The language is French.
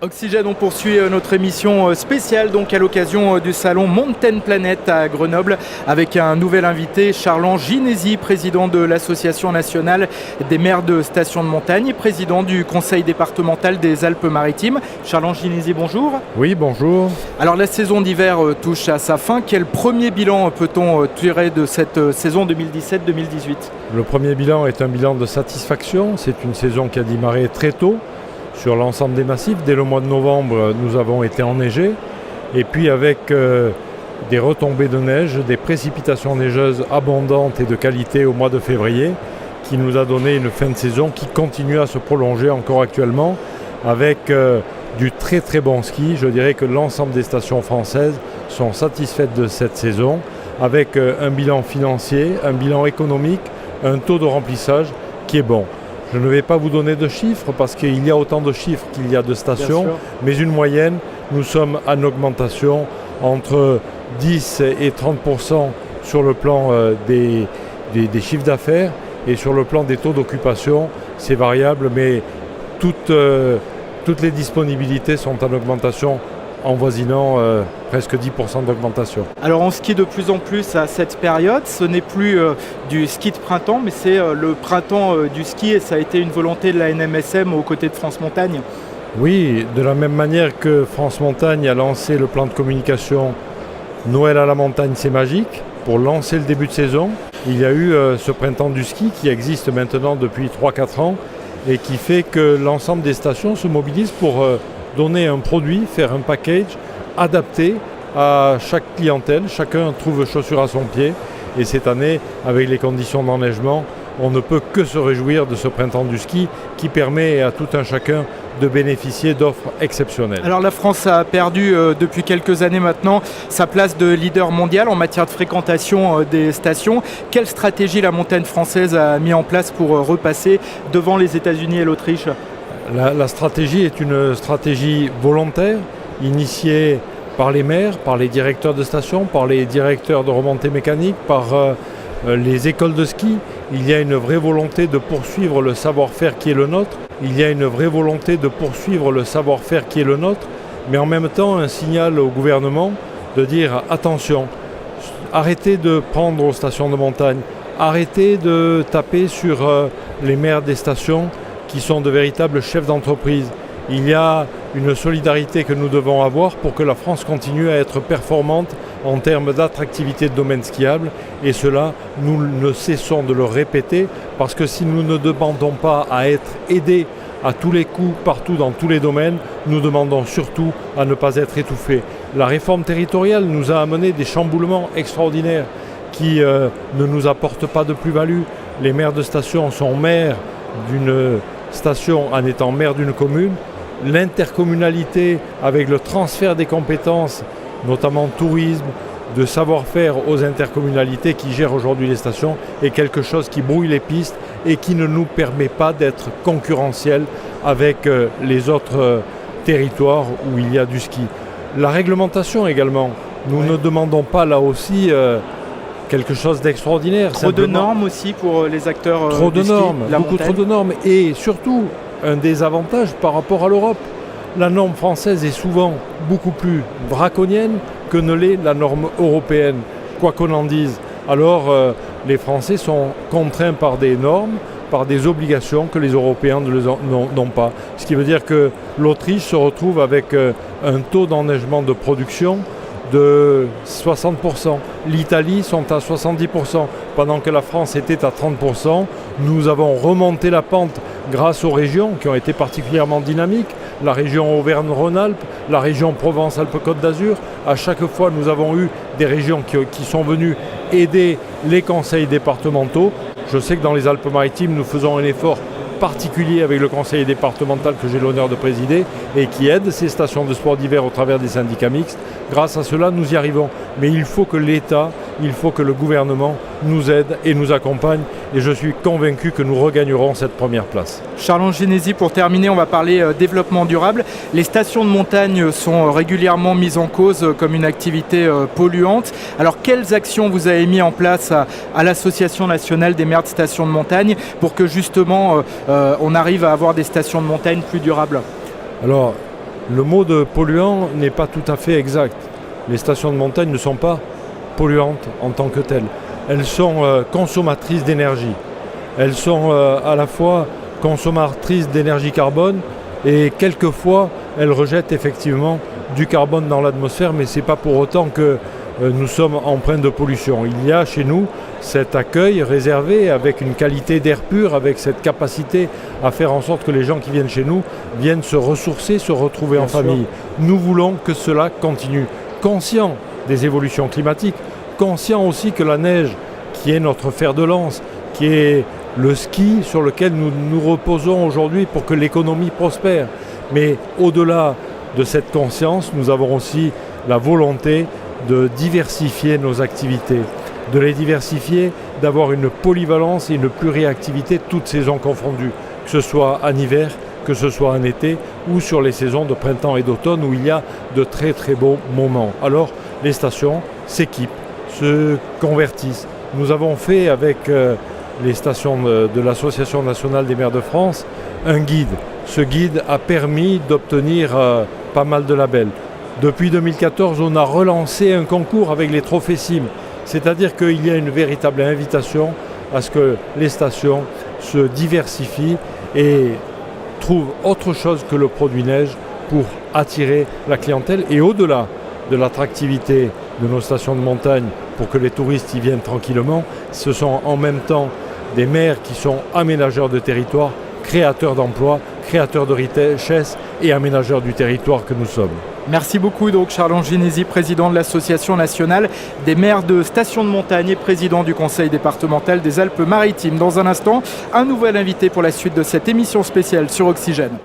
Oxygène, on poursuit notre émission spéciale donc à l'occasion du salon Mountain Planet à Grenoble avec un nouvel invité, Charles-Ange Ginesi, président de l'Association nationale des maires de stations de montagne et président du conseil départemental des Alpes-Maritimes. Charles-Ange Ginesi, bonjour. Oui, bonjour. Alors la saison d'hiver touche à sa fin. Quel premier bilan peut-on tirer de cette saison 2017-2018 ? Le premier bilan est un bilan de satisfaction. C'est une saison qui a démarré très tôt sur l'ensemble des massifs. Dès le mois de novembre, nous avons été enneigés. Et puis avec des retombées de neige, des précipitations neigeuses abondantes et de qualité au mois de février, qui nous a donné une fin de saison qui continue à se prolonger encore actuellement avec du très très bon ski. Je dirais que l'ensemble des stations françaises sont satisfaites de cette saison avec un bilan financier, un bilan économique, un taux de remplissage qui est bon. Je ne vais pas vous donner de chiffres parce qu'il y a autant de chiffres qu'il y a de stations, mais une moyenne, nous sommes en augmentation entre 10 et 30% sur le plan des chiffres d'affaires et sur le plan des taux d'occupation, c'est variable, mais toutes les disponibilités sont en augmentation avoisinant presque 10% d'augmentation. Alors on skie de plus en plus à cette période, ce n'est plus du ski de printemps, mais c'est le printemps du ski et ça a été une volonté de la NMSM aux côtés de France Montagne. Oui, de la même manière que France Montagne a lancé le plan de communication Noël à la montagne, c'est magique, pour lancer le début de saison, il y a eu ce printemps du ski qui existe maintenant depuis 3-4 ans et qui fait que l'ensemble des stations se mobilisent pour donner un produit, faire un package adapté à chaque clientèle. Chacun trouve chaussure à son pied. Et cette année, avec les conditions d'enneigement, on ne peut que se réjouir de ce printemps du ski qui permet à tout un chacun de bénéficier d'offres exceptionnelles. Alors la France a perdu depuis quelques années maintenant sa place de leader mondial en matière de fréquentation des stations. Quelle stratégie la montagne française a mis en place pour repasser devant les États-Unis et l'Autriche ? La stratégie est une stratégie volontaire, initiée par les maires, par les directeurs de stations, par les directeurs de remontée mécanique, par les écoles de ski. Il y a une vraie volonté de poursuivre le savoir-faire qui est le nôtre. Il y a une vraie volonté de poursuivre le savoir-faire qui est le nôtre, mais en même temps un signal au gouvernement de dire attention, arrêtez de prendre aux stations de montagne, arrêtez de taper sur les maires des stations qui sont de véritables chefs d'entreprise. Il y a une solidarité que nous devons avoir pour que la France continue à être performante en termes d'attractivité de domaine skiable. Et cela, nous ne cessons de le répéter parce que si nous ne demandons pas à être aidés à tous les coups, partout dans tous les domaines, nous demandons surtout à ne pas être étouffés. La réforme territoriale nous a amené des chamboulements extraordinaires qui ne nous apportent pas de plus-value. Les maires de station sont maires d'une station en étant maire d'une commune. L'intercommunalité avec le transfert des compétences, notamment tourisme, de savoir-faire aux intercommunalités qui gèrent aujourd'hui les stations est quelque chose qui brouille les pistes et qui ne nous permet pas d'être concurrentiels avec les autres territoires où il y a du ski. La réglementation également, nous ne demandons pas là aussi quelque chose d'extraordinaire. Trop de normes aussi pour les acteurs trop de du ski, normes, la beaucoup montagne. trop de normes et surtout un désavantage par rapport à l'Europe. La norme française est souvent beaucoup plus draconienne que ne l'est la norme européenne, quoi qu'on en dise. Alors les Français sont contraints par des normes, par des obligations que les Européens n'ont pas. Ce qui veut dire que l'Autriche se retrouve avec un taux d'enneigement de production de 60%. L'Italie sont à 70%. Pendant que la France était à 30%, nous avons remonté la pente grâce aux régions qui ont été particulièrement dynamiques. La région Auvergne-Rhône-Alpes, la région Provence-Alpes-Côte d'Azur. À chaque fois, nous avons eu des régions qui sont venues aider les conseils départementaux. Je sais que dans les Alpes-Maritimes, nous faisons un effort particulier avec le conseil départemental que j'ai l'honneur de présider et qui aide ces stations de sport d'hiver au travers des syndicats mixtes. Grâce à cela, nous y arrivons. Mais il faut que l'État, il faut que le gouvernement nous aide et nous accompagne. Et je suis convaincu que nous regagnerons cette première place. Charles-Ange Ginesi, pour terminer, on va parler développement durable. Les stations de montagne sont régulièrement mises en cause comme une activité polluante. Alors, quelles actions vous avez mis en place à l'Association nationale des maires de stations de montagne pour que justement on arrive à avoir des stations de montagne plus durables ? Alors, Le mot de polluant n'est pas tout à fait exact. Les stations de montagne ne sont pas polluantes en tant que telles. Elles sont consommatrices d'énergie. Elles sont à la fois consommatrices d'énergie carbone et quelquefois elles rejettent effectivement du carbone dans l'atmosphère, mais ce n'est pas pour autant que nous sommes empreints de pollution. Il y a chez nous cet accueil réservé avec une qualité d'air pur, avec cette capacité à faire en sorte que les gens qui viennent chez nous viennent se ressourcer, se retrouver en famille. Nous voulons que cela continue. Conscient des évolutions climatiques, conscient aussi que la neige, qui est notre fer de lance, qui est le ski sur lequel nous nous reposons aujourd'hui pour que l'économie prospère. Mais au-delà de cette conscience, nous avons aussi la volonté de diversifier nos activités, de les diversifier, d'avoir une polyvalence et une pluriactivité toutes saisons confondues, que ce soit en hiver, que ce soit en été ou sur les saisons de printemps et d'automne où il y a de très très beaux moments. Alors les stations s'équipent, se convertissent. Nous avons fait avec les stations de l'Association nationale des maires de France un guide. Ce guide a permis d'obtenir pas mal de labels. Depuis 2014, on a relancé un concours avec les trophées CIM, c'est-à-dire qu'il y a une véritable invitation à ce que les stations se diversifient et trouvent autre chose que le produit neige pour attirer la clientèle et au-delà de l'attractivité de nos stations de montagne pour que les touristes y viennent tranquillement, ce sont en même temps des maires qui sont aménageurs de territoire, créateurs d'emplois, créateurs de richesses et aménageurs du territoire que nous sommes. Merci beaucoup donc Charles Ginésy, président de l'Association nationale des maires de stations de montagne et président du conseil départemental des Alpes-Maritimes. Dans un instant, un nouvel invité pour la suite de cette émission spéciale sur Oxygène.